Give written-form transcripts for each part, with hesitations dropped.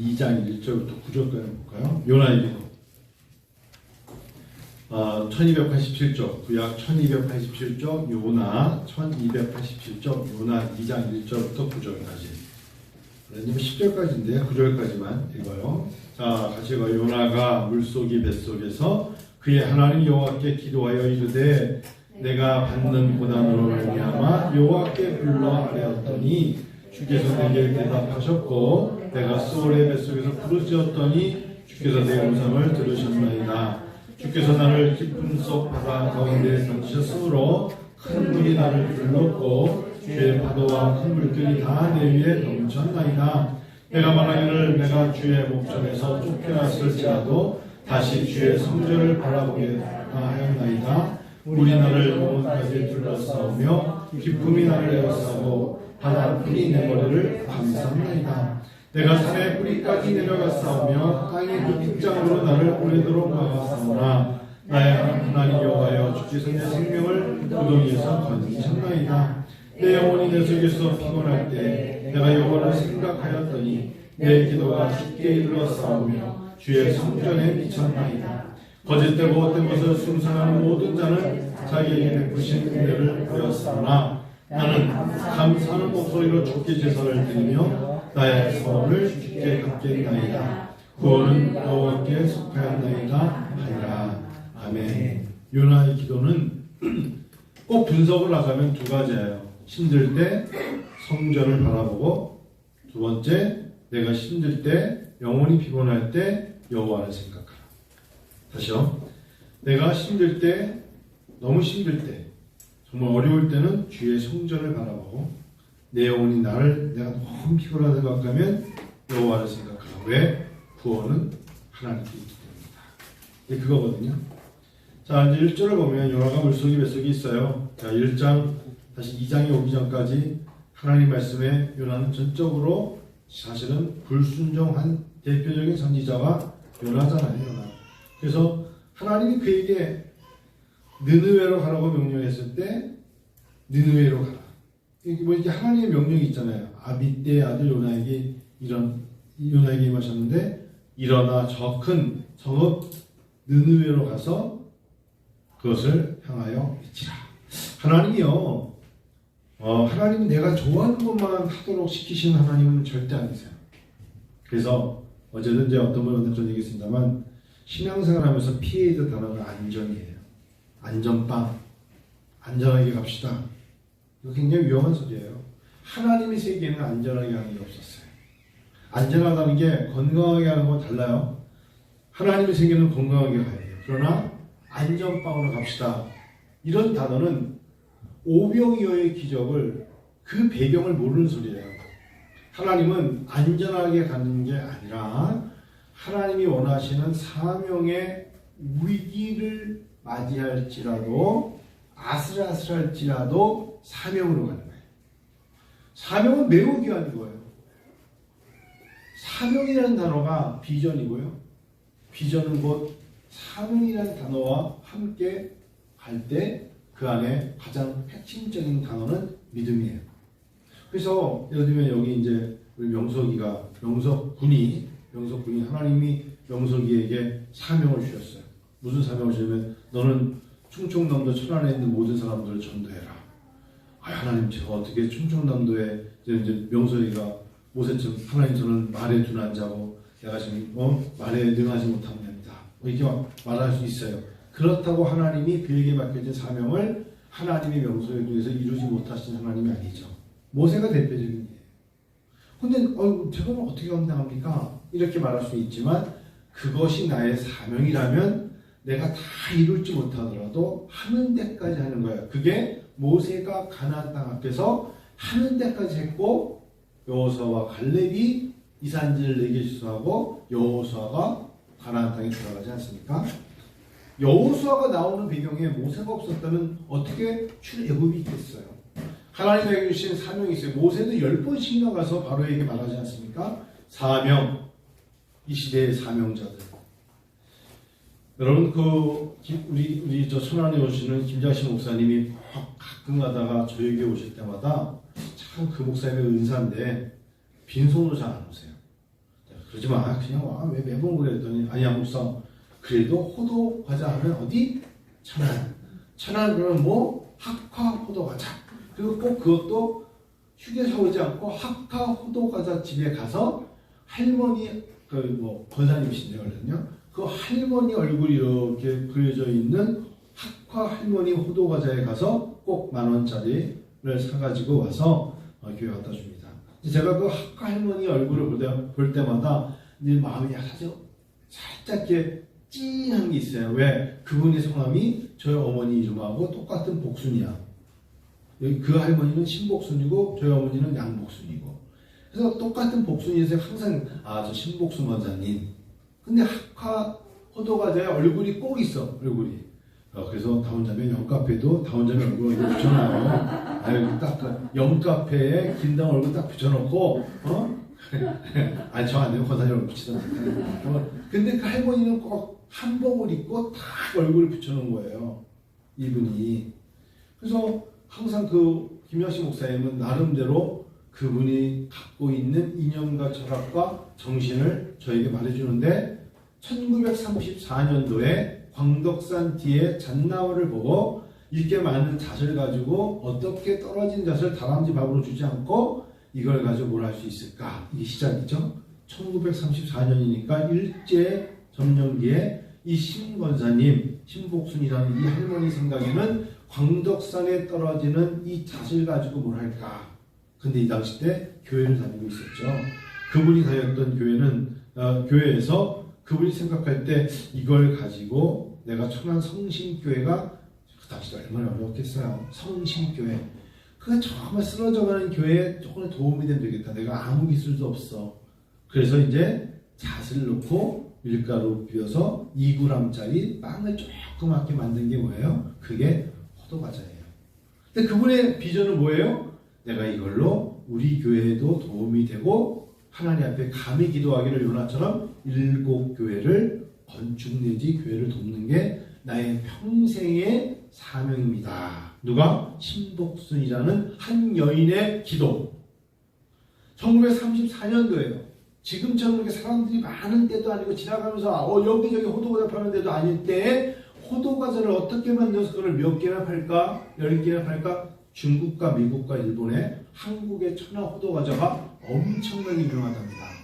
2장 1절부터 9절까지 볼까요? 요나의 기도. 1287쪽, 구약 1287쪽, 요나 1287쪽, 요나 2장 1절부터 9절까지. 10절까지인데 9절까지만 읽어요. 자, 같이 읽어요. 요나가 물속이 뱃속에서 그의 하나님 여호와께 기도하여 이르되 내가 받는 고난으로 말미암아 여호와께 불러 아뢰었더니 주께서 내게 대답하셨고 내가 수월의 뱃속에서 부르짖었더니 주께서 내 음성을 들으셨나이다. 주께서 나를 깊은 속 바다 가운데 던지셨으므로 큰 물이 나를 불렀고 주의 파도와 큰 물결이 다 내 위에 넘쳤나이다. 내가 말하기를 내가 주의 목전에서 쫓겨났을지라도 다시 주의 성전을 바라보게 하였나이다. 물이 나를 영혼까지 둘러싸우며 기쁨이 나를 에워싸고 바다 풀이 내 머리를 감쌌나이다. 내가 산의 뿌리까지 내려갔사오며 땅의 그 빗장으로 나를 오래도록 막았사오나 나의 하나님 여호와여 주께서 내 생명을 구덩이에서 건지셨나이다. 내 영혼이 내 속에서 피곤할 때 내가 여호와를 생각하였더니 내 기도가 주께 이르렀사오며 주의 성전에 미쳤나이다. 거짓되고 헛된 것을 숭상하는 모든 자는 자기에게 베푸신 은혜를 보였사오나 나는 감사하는 목소리로 주께 제사를 드리며 나의 소원을 주께 갚겠나이다. 구원은 여호와께 속하였나이다 하리라. 아멘. 요나의 기도는 꼭 분석을 하자면 두 가지예요. 힘들 때 성전을 바라보고, 두 번째 내가 힘들 때, 영혼이 피곤할 때 여호와를 생각하라. 다시요. 내가 힘들 때, 너무 힘들 때, 정말 어려울 때는 주의 성전을 바라보고, 내 영혼이 내가 너무 피곤하다 생각하면 여호와를 생각하라. 왜? 구원은 하나님께 있기 때문이다. 이게 그거거든요. 자, 이제 1절을 보면 요나가 물속이 뱃속이 있어요. 자, 1장 다시 2장에 오기 전까지 하나님 말씀에 요나는 전적으로 사실은 불순종한 대표적인 선지자가 요나잖아요. 요나. 그래서 하나님이 그에게 느느웨로 가라고 명령했을 때 느느웨로 가라. 이게 하나님의 명령이 있잖아요. 아비떼의 아들 요나에게 요나에게 임하셨는데 일어나 저 큰 성읍 느느웨로 가서 그것을 향하여 외치라. 하나님이요. 하나님은 내가 좋아하는 것만 하도록 시키시는 하나님은 절대 아니세요. 그래서 어제는 이제 어떤 분한테 전 얘기했습니다만 신앙생활하면서 피해야 될 단어가 안전이에요. 안전빵. 안전하게 갑시다. 이거 굉장히 위험한 소리예요. 하나님의 세계에는 안전하게 하는 게 없었어요. 안전하다는 게 건강하게 하는 건 달라요. 하나님의 세계는 건강하게 가야 돼요. 그러나 안전빵으로 갑시다. 이런 단어는 오병이어의 기적을 그 배경을 모르는 소리예요. 하나님은 안전하게 가는 게 아니라 하나님이 원하시는 사명의 위기를 맞이할지라도 아슬아슬할지라도 사명으로 가는 거예요. 사명은 매우 귀한 거예요. 사명이라는 단어가 비전이고요. 비전은 곧 사명이라는 단어와 함께 갈 때 그 안에 가장 핵심적인 단어는 믿음이에요. 그래서 예를 들면 여기 이제 우리 명석군이 하나님이 명석이에게 사명을 주셨어요. 무슨 사명을 주냐면 너는 충청남도 천안에 있는 모든 사람들을 전도해라. 하나님 제가 어떻게 충청남도에 이제 명석이가 모세처럼 하나님 저는 말에 둔한 자고 내가 지금 말에 능하지 못합니다. 이렇게 말할 수 있어요. 그렇다고 하나님이 그에게 맡겨진 사명을 하나님의 명소에 의해서 이루지 못하신 하나님이 아니죠. 모세가 대표적인 예요. 근데 제가 어떻게 감당합니까? 이렇게 말할 수 있지만 그것이 나의 사명이라면 내가 다 이룰지 못하더라도 하는 데까지 하는 거예요. 그게 모세가 가나안 땅 앞에서 하는 데까지 했고 여호수아와 갈렙이 이 산지를 4개 지수하고 여호수아가 가나안 땅에 들어가지 않습니까? 여호수아가 나오는 배경에 모세가 없었다면 어떻게 출애굽이 있겠어요? 하나님에게 주신 사명이 있어요. 모세도 10번씩이나 가서 바로에게 말하지 않습니까? 사명, 이 시대의 사명자들. 여러분 우리 저 천안에 오시는 김장신 목사님이 가끔 가다가 저에게 오실 때마다 참 그 목사님의 은사인데 빈손으로 잘 안 오세요. 그러지 마. 그냥 와. 왜 매번 그랬더니 아니야 목사. 그래도 호도 과자 하면 어디? 천안. 천안 그러면 뭐? 학화 호도 과자. 그리고 꼭 그것도 휴게소 오지 않고 학화 호도 과자 집에 가서 할머니 그 뭐 권사님이신데거든요. 그 할머니 얼굴이 이렇게 그려져 있는 학화 할머니 호도 과자에 가서 꼭 10,000원짜리를 사가지고 와서 교회 갖다 줍니다. 제가 그 학화 할머니 얼굴을 볼 때마다 내 마음이 사실 살짝 이렇게 찐한 게 있어요. 왜? 그분의 성함이 저희 어머니 이름하고 똑같은 복순이야. 그 할머니는 신복순이고 저희 어머니는 양복순이고. 그래서 똑같은 복순이에서 항상 저 신복순 원사님. 근데 학화 호도과자에 얼굴이 꼭 있어. 얼굴이. 그래서 다운자매 영카페도 다운자매 얼굴 붙여놔요. 딱 영카페에 긴당 얼굴 딱 붙여놓고 아니 저 안 되면 권사님 얼굴 붙이던데. 근데 그 할머니는 꼭 한복을 입고 딱 얼굴을 붙여놓은 거예요. 이분이. 그래서 항상 그 김영식 목사님은 나름대로 그분이 갖고 있는 이념과 철학과 정신을 저에게 말해주는데 1934년도에 광덕산 뒤에 잣나와를 보고 이렇게 많은 잣을 가지고 어떻게 떨어진 잣을 다람쥐 밥으로 주지 않고 이걸 가지고 뭘 할 수 있을까? 이게 시작이죠. 1934년이니까 일제 점령기에 이 신권사님, 신복순이라는 이 할머니 생각에는 광덕산에 떨어지는 이 잣을 가지고 뭘 할까? 근데 이 당시 때 교회를 다니고 있었죠. 그분이 다녔던 교회는 교회에서 그분이 생각할 때 이걸 가지고 내가 천안 성심교회가 그 당시도 얼마나 어렵겠어요. 성심교회. 그가 정말 쓰러져가는 교회에 조금 도움이 되면 되겠다. 내가 아무 기술도 없어. 그래서 이제 잣을 넣고 밀가루 비워서 2g짜리 빵을 조그맣게 만든 게 뭐예요? 그게 호두과자예요. 근데 그분의 비전은 뭐예요? 내가 이걸로 우리 교회에도 도움이 되고 하나님 앞에 감히 기도하기를 요나처럼 7교회를 건축 내지 교회를 돕는 게 나의 평생의 사명입니다. 누가? 신복순이라는 한 여인의 기도. 1934년도에요. 지금처럼 그렇게 사람들이 많은 때도 아니고 지나가면서 여기저기 호두과자 파는 데도 아닐 때에 호두과자를 어떻게 만들어서 그걸 몇 개나 팔까? 10개나 팔까? 중국과 미국과 일본에 한국의 천하 호두과자가 엄청나게 유명하답니다.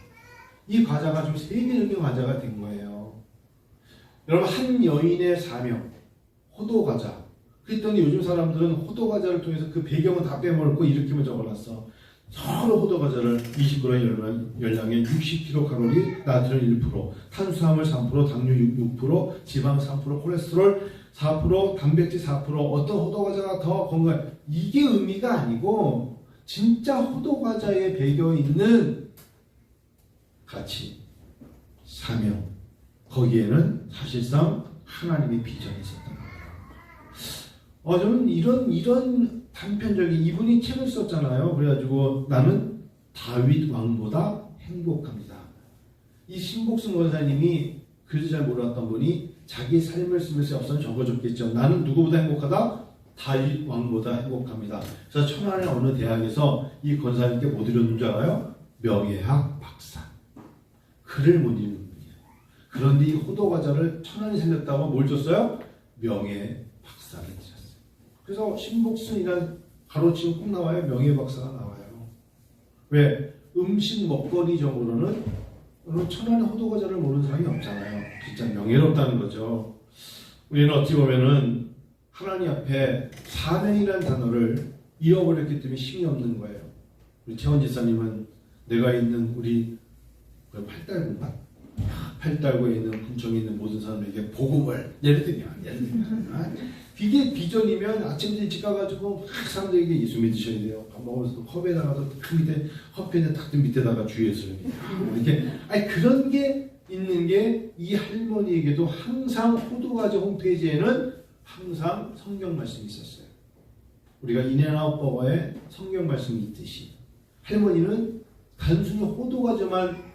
이 과자가 좀 세계적인 과자가 된 거예요. 여러분, 한 여인의 사명, 호두과자. 그랬더니 요즘 사람들은 호두과자를 통해서 그 배경은 다 빼먹고 이렇게만 적어놨어. 서로 호두과자를 20g 열량에 60kcal, 나트륨 1%, 탄수화물 3%, 당뇨 6%, 지방 3%, 콜레스테롤 4%, 단백질 4%, 어떤 호두과자가 더 건강해. 이게 의미가 아니고 진짜 호두과자에 배겨 있는 가치, 사명, 거기에는 사실상 하나님의 비전이 있었던 거예요. 저는 이런 단편적인, 이분이 책을 썼잖아요. 그래가지고 나는 다윗 왕보다 행복합니다. 이 신복순 원사님이 글도 잘 몰랐던 분이 자기 삶을 쓰면서 옆선 적어줬겠죠. 나는 누구보다 행복하다? 다윗 왕보다 행복합니다. 그래서 천안의 어느 대학에서 이 권사님께 못 이뤘는 줄 알아요? 명예학 박사. 글을 못 읽는 분이에요. 그런데 이 호두과자를 천안이 살렸다고 뭘 줬어요? 명예 박사를 드렸어요. 그래서 신복순이란 가로치면 꼭 나와요. 명예 박사가 나와요. 왜? 음식 먹거리적으로는 천안의 호두과자를 모르는 사람이 없잖아요. 진짜 명예롭다는 거죠. 우리는 어찌 보면은 하나님 앞에 사명이라는 단어를 잃어버렸기 때문에 힘이 없는 거예요. 우리 최원 지사님은 내가 있는 우리 팔달구인가? 팔달구에 있는 군청에 있는 모든 사람에게 복음을 예를 들면 이게 비전이면 아침 일찍 가가지고 사람들에게 예수 믿으셔야 돼요. 밥 먹으면서 컵에다가 그 밑에 커피에 딱 밑에다가 주 예수를 이렇게 그런 게 있는 게 이 할머니에게도 항상 호두과자 홈페이지에는 항상 성경 말씀이 있었어요. 우리가 인앤아웃 버거에 성경 말씀이 있듯이 할머니는 단순히 호두과자만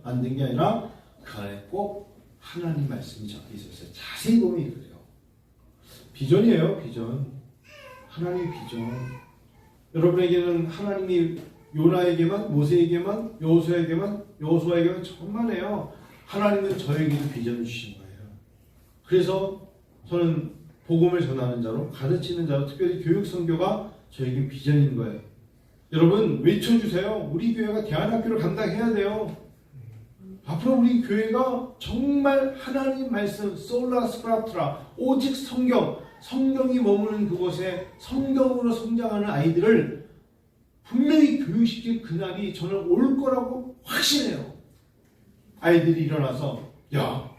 만든 게 아니라 그 안에 꼭 하나님 말씀이 적혀 있었어요. 자세히 보면 그래요. 비전이에요, 비전. 하나님의 비전. 여러분에게는 하나님이 요나에게만, 모세에게만, 여호수아에게만 정말해요. 하나님은 저에게도 비전을 주신 거예요. 그래서 저는 복음을 전하는 자로, 가르치는 자로, 특별히 교육 선교가 저에게 비전인 거예요. 여러분 외쳐주세요. 우리 교회가 대안학교를 감당해야 돼요. 앞으로 우리 교회가 정말 하나님 말씀 솔라 스크라트라, 오직 성경이 머무는 그곳에 성경으로 성장하는 아이들을 분명히 교육시킬 그날이 저는 올 거라고 확신해요. 아이들이 일어나서 야,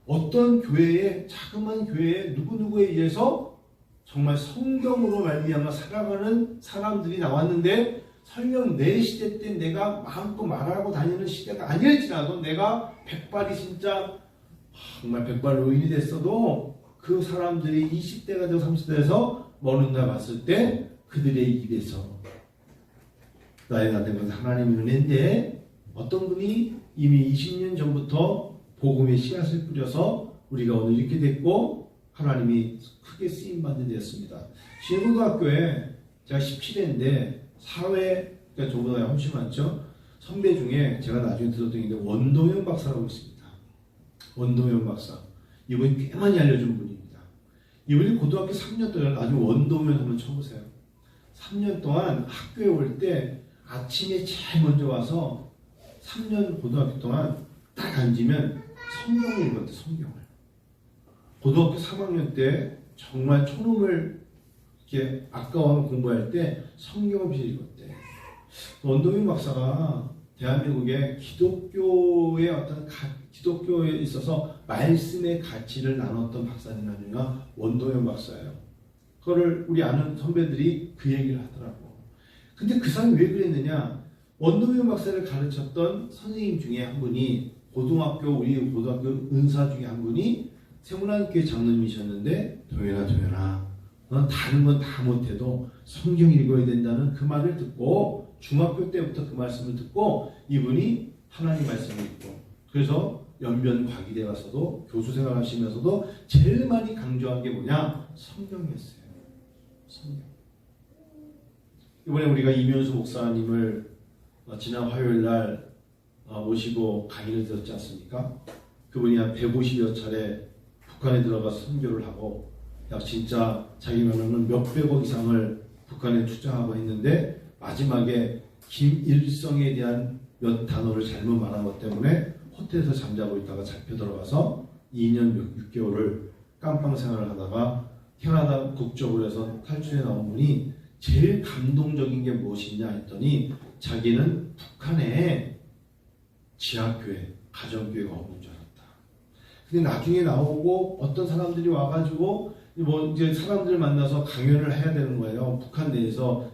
어떤 교회에, 자그마한 교회에 누구누구에 의해서 정말 성경으로 말미암아 살아가는 사람들이 나왔는데, 설령 내 시대 때 내가 마음껏 말하고 다니는 시대가 아닐지라도 내가 백발이 진짜 정말 백발 노인이 됐어도 그 사람들이 20대가 되고 30대에서 먼 날 봤을 때 그들의 입에서 나의 나된 것은 하나님의 은혜인데, 어떤 분이 이미 20년 전부터 복음의 씨앗을 뿌려서 우리가 오늘 이렇게 됐고 하나님이 크게 쓰임받는 되었습니다. 신고등학교에 제가 17회인데 사회, 그러니까 저보다 훨씬 많죠. 선배 중에 제가 나중에 들었던 게 원동현 박사라고 있습니다. 원동현 박사. 이분이 꽤 많이 알려준 분입니다. 이분이 고등학교 3년 동안, 나중에 원동현 한번 쳐보세요. 3년 동안 학교에 올 때 아침에 제일 먼저 와서 3년 고등학교 동안 딱 앉으면 성경을 읽었대, 성경을. 고등학교 3학년 때 정말 초놈을 이렇게 아까워하면 공부할 때 성경을 읽었대. 원동현 박사가 대한민국의 기독교의 어떤 기독교에 있어서 말씀의 가치를 나눴던 박사님 아니냐, 원동현 박사예요. 그거를 우리 아는 선배들이 그 얘기를 하더라고. 근데 그 사람이 왜 그랬느냐? 원동현 박사를 가르쳤던 선생님 중에 한 분이 우리 고등학교 은사 중에 한 분이 세문안교회 장로님이셨는데, 도현아, 넌 다른 건 다 못해도 성경 읽어야 된다는 그 말을 듣고 중학교 때부터 그 말씀을 듣고 이분이 하나님 말씀을 읽고, 그래서 연변 과기대 가서도 교수 생활하시면서도 제일 많이 강조한 게 뭐냐? 성경이었어요. 성경. 이번에 우리가 이면수 목사님을 지난 화요일 날 모시고 강의를 들었지 않습니까? 그분이 한 150여 차례 북한에 들어가서 선교를 하고 약 진짜 자기 말로는 몇백억 이상을 북한에 투자하고 했는데, 마지막에 김일성에 대한 몇 단어를 잘못 말한 것 때문에 호텔에서 잠자고 있다가 잡혀 들어가서 2년 6개월을 깜빵 생활을 하다가 캐나다 국적으로 해서 탈출해 나온 분이 제일 감동적인 게 무엇이냐 했더니 자기는 북한에 지하교회, 가정교회가 없는 줄 알았다. 근데 나중에 나오고 어떤 사람들이 와가지고 이제 사람들 만나서 강연을 해야 되는 거예요. 북한 내에서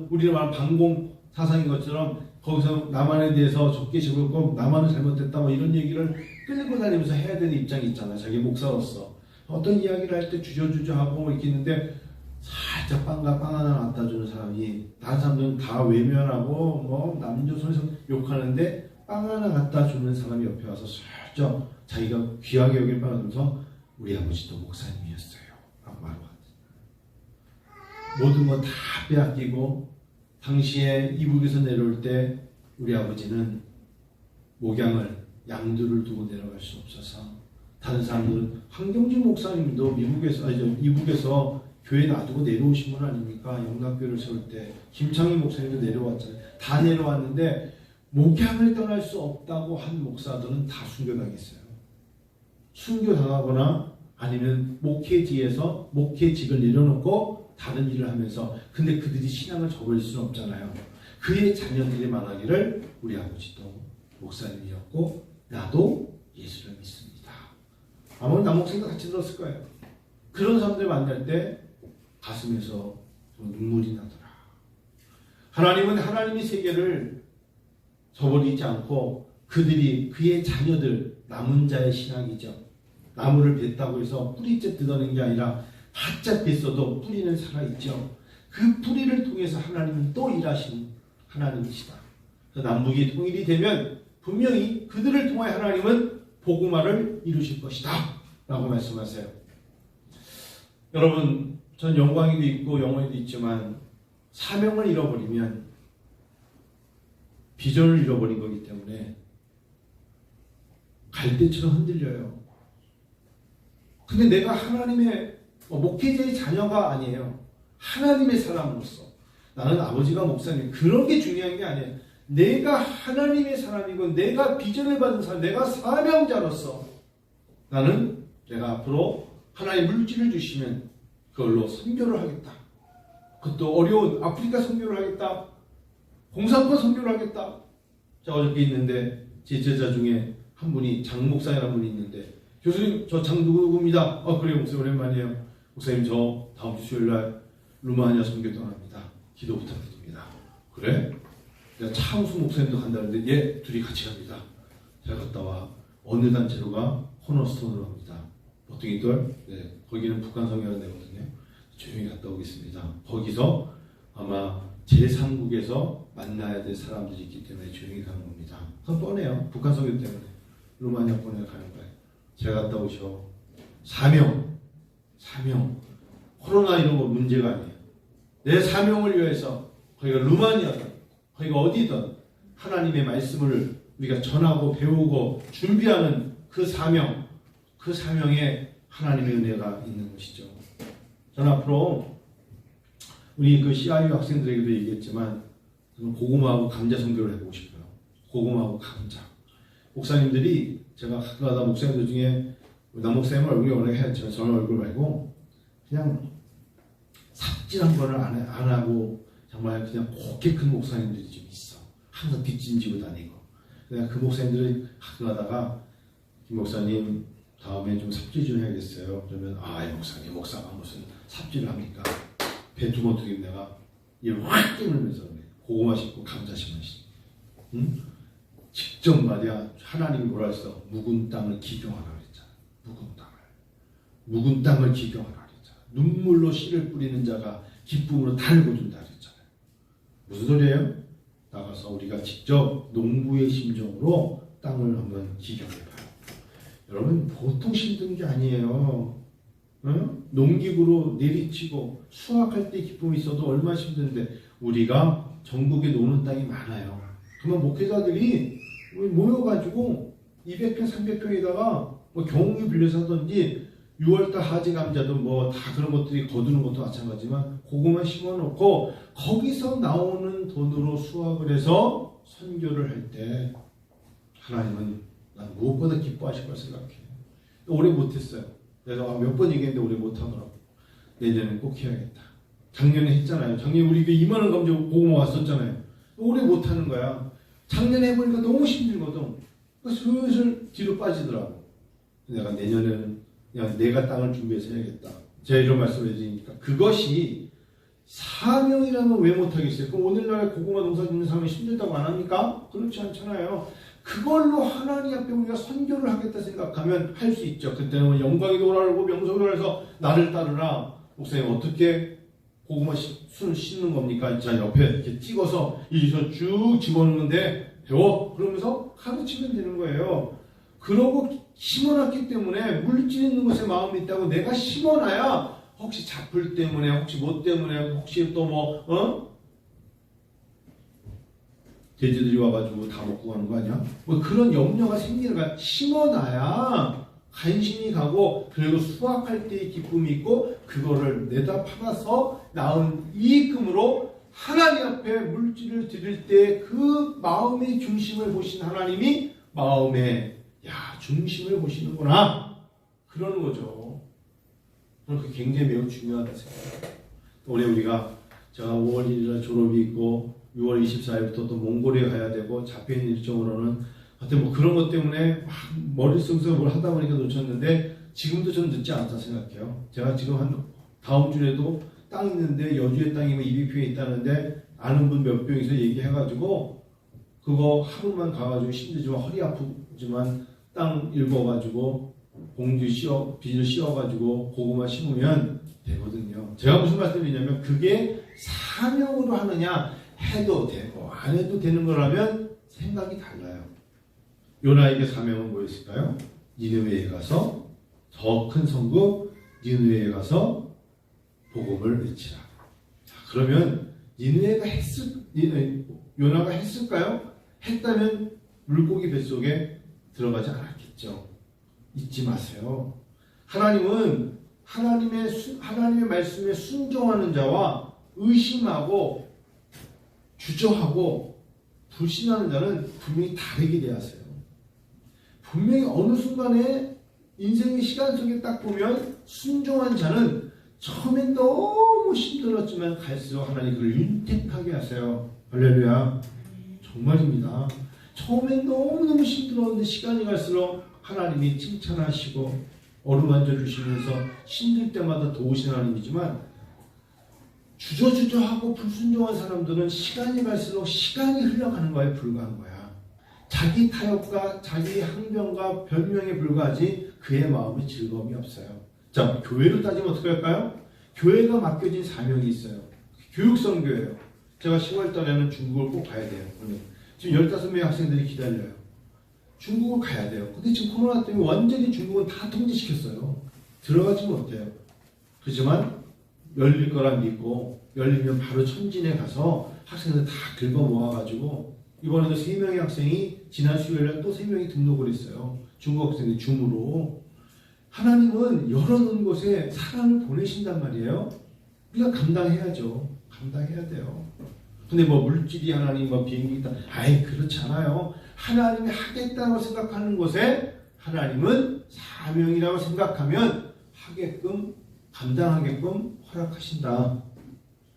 우리가 말하는 반공 사상인 것처럼 거기서 남한에 대해서 적게 집었고 남한은 잘못됐다 이런 얘기를 끌고 다니면서 해야 되는 입장이 있잖아요. 자기 목사로서 어떤 이야기를 할 때 주저주저하고 이렇게 있는데, 살짝 빵 하나 갖다 주는 사람이, 다른 사람들은 다 외면하고 남조선에서 욕하는데 빵 하나 갖다 주는 사람이 옆에 와서 슬쩍 자기가 귀하게 여길 바라면서 우리 아버지도 목사님이었어요 라고 말하거든요. 모든 거 다 빼앗기고 당시에 이북에서 내려올 때 우리 아버지는 목양을, 양들을 두고 내려갈 수 없어서, 다른 사람들은 황경진 목사님도 이북에서 교회 놔두고 내려오신 분 아닙니까? 영락교회를 세울 때 김창희 목사님도 내려왔잖아요. 다 내려왔는데 목양을 떠날 수 없다고 한 목사들은 다 순교당했어요. 순교당하거나 아니면 목회직을 내려놓고 다른 일을 하면서, 근데 그들이 신앙을 저버릴 수는 없잖아요. 그의 자녀들이 말하기를 우리 아버지도 목사님이었고 나도 예수를 믿습니다. 아마 남목사님도 같이 들었을 거예요. 그런 사람들 만날 때 가슴에서 눈물이 나더라. 하나님은 하나님의 세계를 저버리지 않고 그의 자녀들, 남은 자의 신앙이죠. 나무를 뱄다고 해서 뿌리째 뜯어낸 게 아니라 바짝 뱄어도 뿌리는 살아있죠. 그 뿌리를 통해서 하나님은 또 일하시는 하나님이시다. 남북이 통일이 되면 분명히 그들을 통해 하나님은 복음화를 이루실 것이다 라고 말씀하세요. 여러분, 전 영광에도 있고 영원에도 있지만 사명을 잃어버리면 비전을 잃어버린 거기 때문에 갈대처럼 흔들려요. 근데 내가 하나님의 목회자의 자녀가 아니에요. 하나님의 사람으로서 나는 아버지가 목사님 그런 게 중요한 게 아니에요. 내가 하나님의 사람이고 내가 비전을 받은 사람, 내가 사명자로서 나는 내가 앞으로 하나의 물질을 주시면 그걸로 선교를 하겠다. 그것도 어려운 아프리카 선교를 하겠다. 공산파 선교를 하겠다. 자, 어저께 있는데 제 제자 중에 한 분이 장 목사님이라는 분이 있는데 교수님 저 장 누구입니다. 그래요 목사님 오랜만이에요. 목사님 저 다음 주 수요일날 루마니아 선교 떠납니다. 기도 부탁드립니다. 그래? 내가 차우수 목사님도 간다는데 예 둘이 같이 갑니다. 제가 갔다 와. 어느 단체로 가? 코너스톤으로 갑니다. 버팅이돌? 네, 거기는 북한 선교하는 데거든요. 조용히 갔다 오겠습니다. 거기서 아마 제3국에서 만나야 될 사람들이 있기 때문에 조용히 가는 겁니다. 그건 뻔해요. 북한 선교 때문에 루마니아 보내 가는 거예요. 제가 갔다 오셔. 사명. 코로나 이런 거 문제가 아니에요. 내 사명을 위해서 거기가 루마니아든 거기가 어디든 하나님의 말씀을 우리가 전하고 배우고 준비하는 그 사명, 그 사명에 하나님의 은혜가 있는 것이죠. 저는 앞으로 우리 그 CIU 학생들에게도 얘기했지만 고구마하고 감자 선교를 해보고 싶어요. 고구마하고 감자. 목사님들이 제가 가끔가다 목사님들 중에 남 목사님 얼굴이 원래 해야지만 저는 얼굴 말고 그냥 삽질한 거를 안 하고 정말 그냥 곱게 큰 목사님들이 좀 있어. 항상 뒷짐지고 다니고. 그냥 그 목사님들이 가끔 가다가 김 목사님 다음에 좀 삽질 좀 해야겠어요. 그러면 이 목사님 목사가 무슨 삽질을 합니까? 배 두 번 튀긴 내가 입을 확 깨물면서 고구마 심고 감자 심으시. 응? 직접 말이야 하나님이 뭐라 했어? 묵은 땅을 기경하라 그랬잖아. 묵은 땅을 기경하라 그랬잖아. 눈물로 씨를 뿌리는 자가 기쁨으로 달고 준다 그랬잖아요. 무슨 소리예요? 나가서 우리가 직접 농부의 심정으로 땅을 한번 기경해봐요. 여러분 보통 힘든 게 아니에요. 응? 농기구로 내리치고 수확할 때 기쁨이 있어도 얼마나 힘든데 우리가 전국에 노는 땅이 많아요. 그러면 목회자들이 모여가지고 200평, 300평에다가 뭐 경운기 빌려서 하든지 6월달 하지 감자도 뭐 다 그런 것들이 거두는 것도 마찬가지지만 고구마 심어놓고 거기서 나오는 돈으로 수확을 해서 선교를 할 때 하나님은 난 무엇보다 기뻐하실 걸 생각해. 올해 못했어요. 내가 몇 번 얘기했는데 올해 못하더라고. 내년엔 꼭 해야겠다. 작년에 했잖아요. 작년에 우리 2만 원 감자 고구마 왔었잖아요. 올해 못하는 거야. 작년에 해보니까 너무 힘들거든. 슬슬 뒤로 빠지더라고. 내가 내년에는 그냥 내가 땅을 준비해서 해야겠다. 제가 이런 말씀을 해드리니까 그것이 사명이라면 왜 못하겠어요? 그럼 오늘날 고구마 농사 짓는 사람이 힘들다고 안 합니까? 그렇지 않잖아요. 그걸로 하나님 앞에 우리가 선교를 하겠다 생각하면 할 수 있죠. 그때는 영광이 돌아오고 명성을 해서 나를 따르라. 목사님 어떻게 고구마 순을 씻는 겁니까? 자 옆에 이렇게 찍어서 여기서 쭉 집어넣는데 배워. 그러면서 가르치면 되는 거예요. 그러고 심어놨기 때문에 물질 있는 것에 마음이 있다고 내가 심어놔야 혹시 잡풀 때문에 혹시 뭐 때문에 혹시 또 돼지들이 와가지고 다 먹고 가는 거 아니야? 뭐 그런 염려가 생기는 거야. 심어놔야 관심이 가고 그리고 수확할 때의 기쁨이 있고 그거를 내다 팔아서 나온 이익금으로 하나님 앞에 물질을 드릴 때 그 마음의 중심을 보신 하나님이 마음의 중심을 보시는구나 그러는 거죠. 저는 그게 굉장히 매우 중요하다 생각해요. 올해 우리가 제가 5월 1일에 졸업이 있고 6월 24일부터 또 몽골에 가야 되고 잡혀있는 일정으로는 하여튼 뭐 그런 것 때문에 막 머릿속에서 뭘 하다 보니까 놓쳤는데 지금도 저는 늦지 않다 생각해요. 제가 지금 한 다음 주에도 땅 있는데 여주의 땅이 뭐 200평에 있다는데 아는 분 몇 명이서 얘기해가지고 그거 하루만 가가지고 힘들지만 허리 아프지만 땅 읽어가지고 공주 빚을 씌워가지고 고구마 심으면 되거든요. 제가 무슨 말씀이냐면 그게 사명으로 하느냐 해도 되고 안 해도 되는 거라면 생각이 달라요. 요나에게 사명은 뭐였을까요? 니느웨에 가서 더 큰 성국 니느웨에 가서 복음을 외치라. 자, 그러면 요나가 했을까요? 했다면 물고기 뱃속에 들어가지 않았겠죠. 잊지 마세요. 하나님은 하나님의 말씀에 순종하는 자와 의심하고 주저하고 불신하는 자는 분명히 다르게 대하세요. 분명히 어느 순간에 인생의 시간 속에 딱 보면 순종한 자는 처음엔 너무 힘들었지만 갈수록 하나님 그를 윤택하게 하세요. 할렐루야. 정말입니다. 처음엔 너무너무 힘들었는데 시간이 갈수록 하나님이 칭찬하시고 어루만져 주시면서 힘들 때마다 도우신 하나님이지만 주저주저하고 불순종한 사람들은 시간이 갈수록 시간이 흘러가는 거에 불과한 거야. 자기 타협과 자기 항변과 변명에 불과하지 그의 마음에 즐거움이 없어요. 자, 교회로 따지면 어떻게 할까요? 교회가 맡겨진 사명이 있어요. 교육선교예요. 제가 10월 달에는 중국을 꼭 가야 돼요. 지금 15명의 학생들이 기다려요. 중국을 가야 돼요. 근데 지금 코로나 때문에 완전히 중국은 다 통제시켰어요. 들어가지 못해요. 그렇지만 열릴 거라 믿고 열리면 바로 천진에 가서 학생들 다 긁어 모아가지고 이번에도 3명의 학생이 지난 수요일에 또 3명이 등록을 했어요. 중국 학생들 줌으로. 하나님은 열어놓은 곳에 사람을 보내신단 말이에요. 우리가 감당해야죠. 감당해야 돼요. 근데 뭐 물질이 하나님, 뭐 비행기 있다. 아이, 그렇지 않아요. 하나님이 하겠다고 생각하는 곳에 하나님은 사명이라고 생각하면 하게끔, 감당하게끔 허락하신다.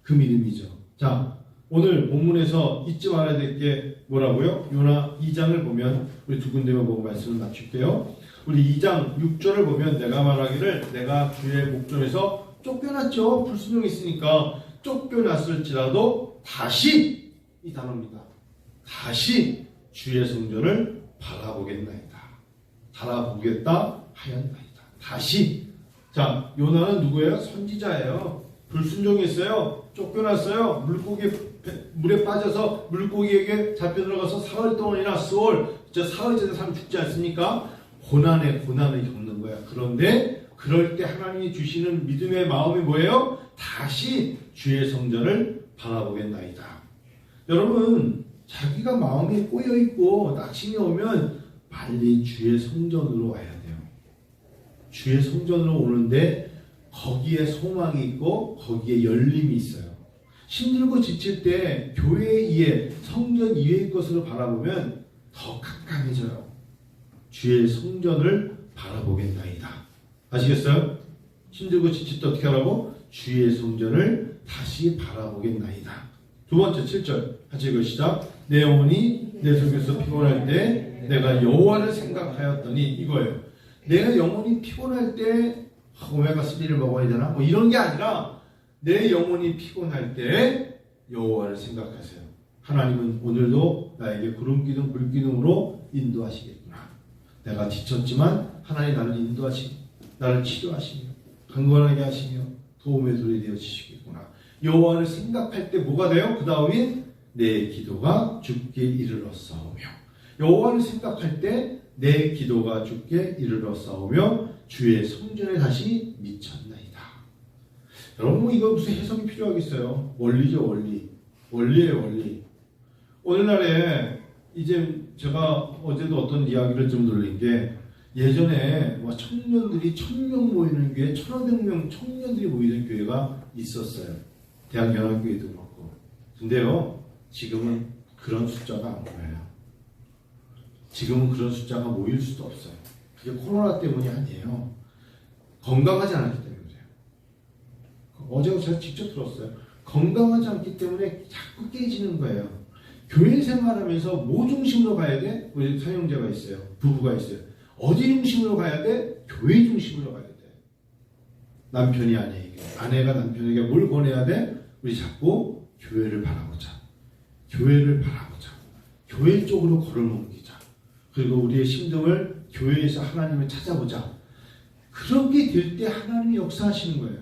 그 믿음이죠. 자, 오늘 본문에서 잊지 말아야 될 게 뭐라고요? 요나 2장을 보면 우리 두 군데만 보고 말씀을 마칠게요. 우리 2장 6절을 보면 내가 말하기를 내가 주의 목전에서 쫓겨났죠. 불순종이 있으니까 쫓겨났을지라도 다시 이 단어입니다. 다시 주의 성전을 바라보겠나이다. 바라보겠다 하였나이다. 다시. 자, 요나는 누구예요? 선지자예요. 불순종했어요. 쫓겨났어요. 물에 빠져서 물고기에게 잡혀 들어가서 사흘 동안이나 사흘 전에 사람 죽지 않습니까? 고난을 겪는 거야. 그런데 그럴 때 하나님이 주시는 믿음의 마음이 뭐예요? 다시 주의 성전을 바라보겠나이다. 여러분, 자기가 마음이 꼬여있고 낙심이 오면 빨리 주의 성전으로 와야 돼요. 주의 성전으로 오는데 거기에 소망이 있고 거기에 열림이 있어요. 힘들고 지칠 때 교회 이외, 성전 이외의 것으로 바라보면 더 깜깜해져요. 주의 성전을 바라보겠나이다. 아시겠어요? 힘들고 지칠 때 어떻게 하라고? 주의 성전을 다시 바라보겠나이다. 두 번째 7절 같이 읽으시자. 내 영혼이 내 속에서 피곤할 때 내가 여호와를 생각하였더니 이거예요. 내가 영혼이 피곤할 때 오메가3를 먹어야 되나? 뭐 이런 게 아니라 내 영혼이 피곤할 때 여호와를 생각하세요. 하나님은 오늘도 나에게 구름기둥 불기둥으로 인도하시겠구나. 내가 지쳤지만 하나님 나를 인도하시고 나를 치료하시며 강건하게 하시며 도움의 돌이 되어 주시겠구나. 여호와를 생각할 때 뭐가 돼요? 그 다음에 내 기도가 주께 이르렀사오며 여호와를 생각할 때 내 기도가 주께 이르렀사오며 주의 성전에 다시 미쳤나이다. 여러분, 이거 무슨 해석이 필요하겠어요? 원리죠, 원리. 원리예요, 원리. 오늘날에 이제 제가 어제도 어떤 이야기를 좀 들린 게 예전에 청년들이 1000명 모이는 교회, 1500명 청년들이 모이는 교회가 있었어요. 대학연합교회도 그렇고. 근데요, 지금은 그런 숫자가 안 모여요. 지금은 그런 숫자가 모일 수도 없어요. 그게 코로나 때문이 아니에요. 건강하지 않았기 때문에 그래요. 어제 제가 직접 들었어요. 건강하지 않기 때문에 자꾸 깨지는 거예요. 교회 생활하면서 뭐 중심으로 가야 돼? 우리 사형제가 있어요. 부부가 있어요. 어디 중심으로 가야 돼? 교회 중심으로 가야 돼. 남편이 아내에게, 아내가 남편에게 뭘 권해야 돼? 우리 자꾸 교회를 바라보자. 교회를 바라보자. 교회 쪽으로 걸어넘기자. 그리고 우리의 심정을 교회에서 하나님을 찾아보자. 그렇게 될 때 하나님이 역사하시는 거예요.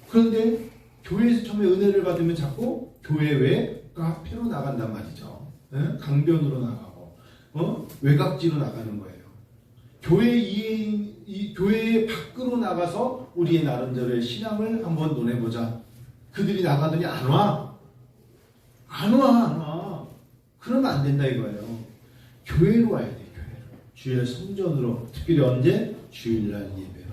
그런데 교회에서 처음에 은혜를 받으면 자꾸 교회 외에 카페로 나간단 말이죠. 강변으로 나가고 외곽지로 나가는 거예요. 교회 밖으로 나가서 우리의 나름대로의 신앙을 한번 논해보자. 그들이 나가더니 안 와. 그러면 안 된다 이거예요. 교회로 와야 돼. 교회로. 주의 성전으로. 특별히 언제? 주일날 예배로.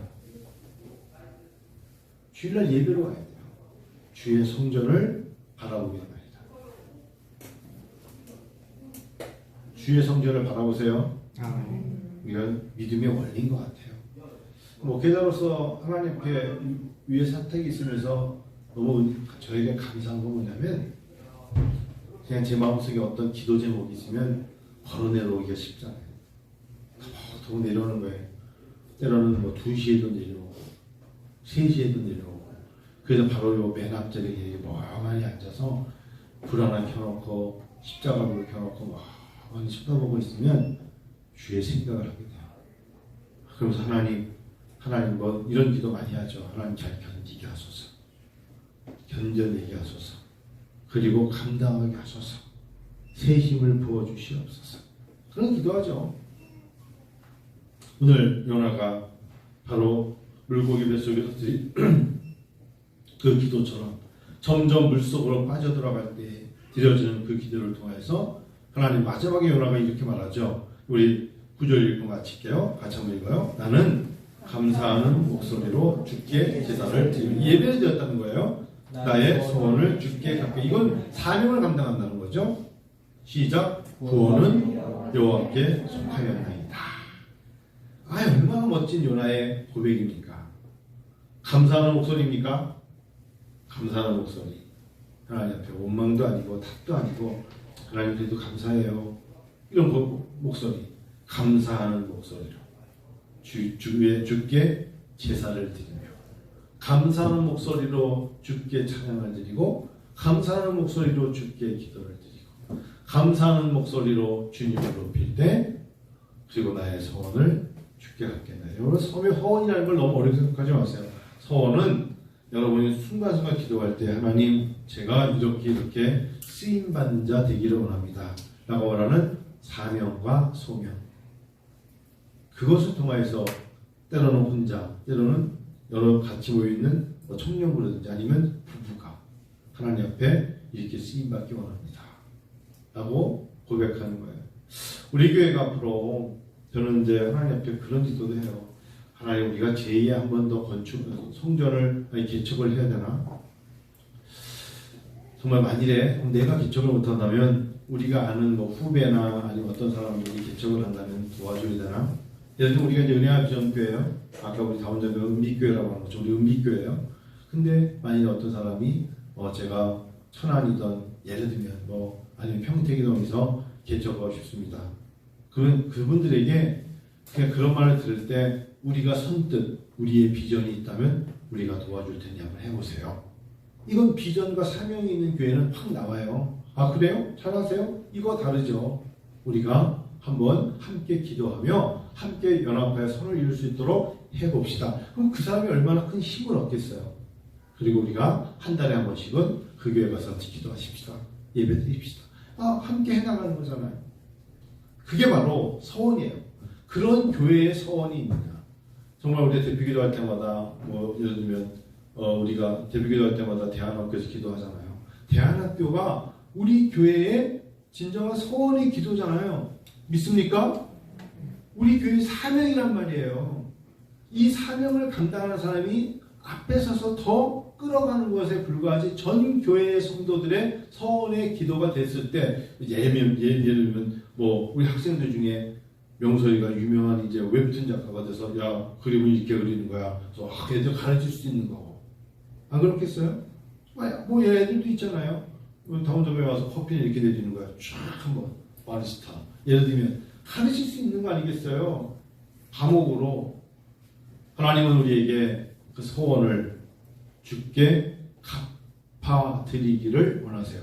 주일날 예배로 와야 돼요. 주의 성전을 바라보게 말이다. 주의 성전을 바라보세요. 이건 믿음의 원리인 것 같아요. 목회자로서 하나님께 위에 사택이 있으면서 너무 저에게 감사한 건 뭐냐면, 그냥 제 마음속에 어떤 기도 제목이 있으면 걸어 내려오기가 쉽잖아요. 더 내려오는 거예요. 때로는 뭐 2시에도 내려오고 3시에도 내려오고. 그래서 바로 요 맨 앞자리에 멍하니 앉아서 불 하나 켜놓고 십자가를 켜놓고 멍하니 쳐다보고 있으면 주의 생각을 하게 돼요. 그러면서 하나님 뭐 이런 기도 많이 하죠. 하나님 잘 견디게 하소서. 견뎌내게 하소서. 그리고 감당하게 하소서. 새 힘을 부어주시옵소서. 그런 기도하죠. 오늘 요나가 바로 물고기 뱃속에서 그 기도처럼 점점 물속으로 빠져들어갈 때 드려지는 그 기도를 통해서 하나님 마지막에 요나가 이렇게 말하죠. 우리 9절 읽고 마칠게요. 같이 한번 읽어요. 나는 감사하는 목소리로 주께 제사를 드리며 예배를 드렸다는 거예요. 나의 소원을 주께 갚게. 이건 사명을 감당한다는 거죠. 시작. 구원은 여호와께 속하였나이다. 얼마나 멋진 요나의 고백입니까? 감사하는 목소리입니까? 감사하는 목소리. 하나님 앞에 원망도 아니고 탓도 아니고 하나님 그래도 감사해요. 이런 목소리. 감사하는 목소리로 주께 제사를 드리며, 감사하는 목소리로 주께 찬양을 드리고, 감사하는 목소리로 주께 기도를 드리고, 감사하는 목소리로 주님을 높일 때, 그리고 나의 소원을 주께 갖겠나요? 여러분, 서원이라는 걸 너무 어렵게 생각하지 마세요. 서원은 여러분이 순간순간 기도할 때 하나님 제가 이렇게 쓰임받는 자 되기를 원합니다 라고 말하는 사명과 소명, 그것을 통해서 때로는 혼자, 때로는 여러 같이 모여있는 청년부라든지 아니면 부부가 하나님 앞에 이렇게 쓰임받기 원합니다 라고 고백하는 거예요. 우리 교회가 앞으로 저는 이제 하나님 앞에 그런 기도도 해요. 하나님, 우리가 제2의 한 번 더 성전을 개척을 해야 되나? 정말 만일에 내가 개척을 못한다면 우리가 아는 뭐 후배나 아니면 어떤 사람들이 개척을 한다면 도와줘야 되나? 예를 들면 우리가 이제 은혜와 비전교회예요. 아까 우리 다운자가 은비교회라고 하는 거죠. 우리 은비교회예요. 근데 만일에 어떤 사람이 제가 천안이던 예를 들면 아니면 평택이던 어디서 개척하고 싶습니다. 그러면 그분들에게 그냥 그런 말을 들을 때 우리가 선뜻 우리의 비전이 있다면 우리가 도와줄 테니 한번 해보세요. 이건 비전과 사명이 있는 교회는 확 나와요. 아, 그래요? 잘하세요? 이거 다르죠. 우리가 한번 함께 기도하며 함께 연합하여 선을 이룰 수 있도록 해봅시다. 그럼 그 사람이 얼마나 큰 힘을 얻겠어요. 그리고 우리가 한 달에 한 번씩은 그 교회 가서 기도하십시다. 예배 드립시다. 함께 해나가는 거잖아요. 그게 바로 서원이에요. 그런 교회의 서원이 있느냐. 정말 우리가 대표기도 할 때마다 예를 들면 우리가 대표기도 할 때마다 대한학교에서 기도하잖아요. 대한학교가 우리 교회의 진정한 서원의 기도잖아요. 믿습니까? 우리 교회의 사명이란 말이에요. 이 사명을 감당하는 사람이 앞에 서서 더 끌어가는 것에 불과하지, 전 교회의 성도들의 서원의 기도가 됐을 때, 예를 들면 우리 학생들 중에 명소리가 유명한 이제 웹툰 작가가 돼서 야, 그림을 이렇게 그리는 거야. 그래서 애들 가르칠 수 있는 거고. 안 그렇겠어요? 애들도 있잖아요. 다운점에 와서 커피를 이렇게 내주는 거야. 쫙 한번 바리스타. 예를 들면 가르칠 수 있는 거 아니겠어요? 감옥으로. 하나님은 우리에게 그 소원을 주께 갚아드리기를 원하세요.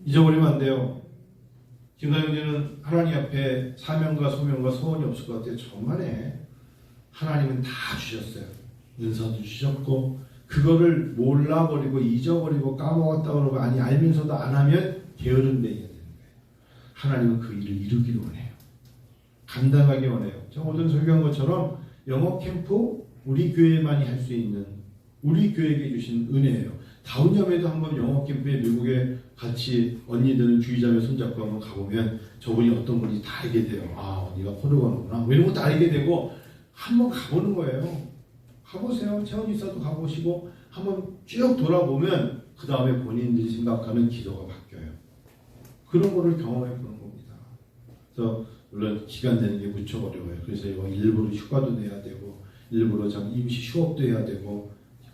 잊어버리면 안 돼요. 김사형제는 하나님 앞에 사명과 소명과 소원이 없을 것 같아요. 정말에 하나님은 다 주셨어요. 은사도 주셨고, 그거를 몰라버리고 잊어버리고 까먹었다 그러고 알면서도 안 하면 게으름되어야 되는 거예요. 하나님은 그 일을 이루기를 원해요. 감당하기 원해요. 저 오전 설교한 것처럼 영어 캠프 우리 교회만이 할 수 있는, 우리 교회에게 주신 은혜예요. 다운점에도 한번 영어 캠프에 미국에 같이 언니들은 주의자매 손잡고 한번 가보면 저분이 어떤 분인지 다 알게 돼요. 아, 언니가 포도가는구나. 뭐 이런 것도 알게 되고 한번 가보는 거예요. 가보세요. 채원이사도 가보시고 한번 쭉 돌아보면 그 다음에 본인들이 생각하는 기도가 바뀌어요. 그런 거를 경험해 보는 겁니다. 그래서 물론 시간 내는 게 무척 어려워요. 그래서 이거 일부러 휴가도 내야 되고 일부러 임시 휴업도 해야 되고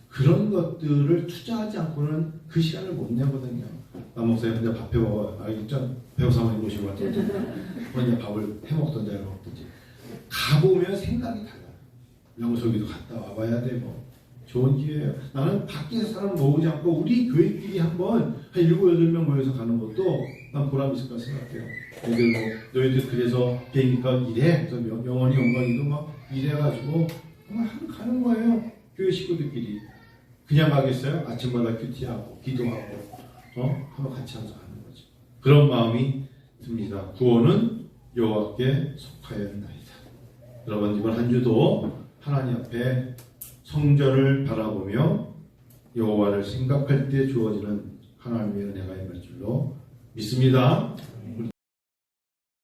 그런 것들을 투자하지 않고는 그 시간을 못 내거든요. 남 목사님 혼자 밥 해먹어. 알겠죠? 배우사 한번 모시고 왔던지 혼자 밥을 해먹던지 안 먹던지 가보면 생각이 달라요. 명석이도 갔다 와봐야 되고 좋은 기회예요. 나는 밖에서 사람 모으지 않고 우리 교회끼리 한번 한 7, 8명 모여서 가는 것도 난 보람 있을 거라 생각해요. 애들 뭐 너희들 그래서 비행기값 이래? 그래서 영원히 영광이도 막 이래가지고 하루 가는 거예요. 교회 식구들끼리. 그냥 가겠어요? 아침마다 큐티하고 기도하고 한번 같이 하면서 가는 거죠. 그런 마음이 듭니다. 구원은 여호와께 속하였나이다. 여러분 이번 한 주도 하나님 앞에 성전을 바라보며 여호와를 생각할 때 주어지는 하나님의 은혜가 임할 줄로 믿습니다.